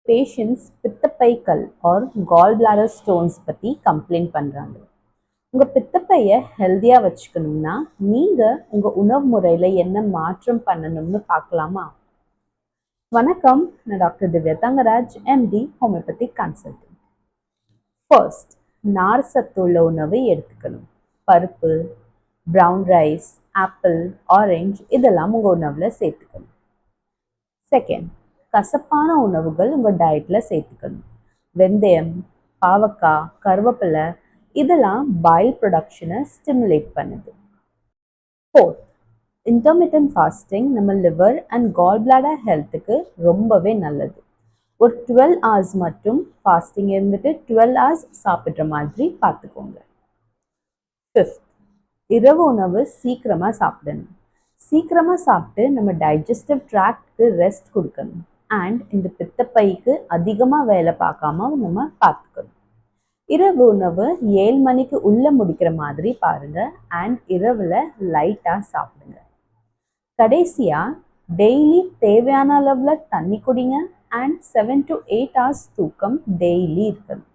Patients பித்தப்பைக்கல் are call bladder stones பற்றி complaint பண்ணுறாங்க. உங்கள் பித்தப்பையை ஹெல்த்தியாக வச்சுக்கணும்னா நீங்கள் உங்கள் உணவு முறையில் என்ன மாற்றம் பண்ணணும்னு பார்க்கலாமா? வணக்கம், நான் doctor Divya Thangaraj, MD, homeopathic consultant. First, நார் சத்துள்ள உணவை எடுத்துக்கணும். பருப்பு, ப்ரௌன் ரைஸ், ஆப்பிள், ஆரஞ்சு இதெல்லாம் உங்கள் உணவில் சேர்த்துக்கணும். செகண்ட், கசப்பான உணவுகள் உங்கள் டயட்டில் சேர்த்துக்கணும். வெந்தயம், பாவக்காய், கருவேப்பிலை இதெல்லாம் பைல் ப்ரொடக்ஷனை ஸ்டிமுலேட் பண்ணுது. ஃபோர்த், இன்டர்மிட்டன்ட் ஃபாஸ்டிங் நம்ம லிவர் அண்ட் கால் பிளாடர் ஹெல்த்துக்கு ரொம்பவே நல்லது. ஒரு 12 hours மட்டும் ஃபாஸ்டிங் இருந்துட்டு 12 hours சாப்பிட்ற மாதிரி பார்த்துக்கோங்க. ஃபிஃப்த், இரவு உணவு சீக்கிரமாக சாப்பிடணும். சீக்கிரமாக சாப்பிட்டு நம்ம டைஜஸ்டிவ் ட்ராக்ட்க்கு ரெஸ்ட் கொடுக்கணும். அண்ட் இந்த பித்தப்பைக்கு அதிகமாக வேலை பார்க்காம நம்ம பார்த்துக்கணும். இரவு உணவு 7 மணிக்கு உள்ளே முடிக்கிற மாதிரி பாருங்கள். அண்ட் இரவில் லைட்டாக சாப்பிடுங்க. கடைசியாக டெய்லி தேவையான அளவில் தண்ணி குடிங்க. அண்ட் 7 to 8 hours தூக்கம் டெய்லி இருக்கணும்.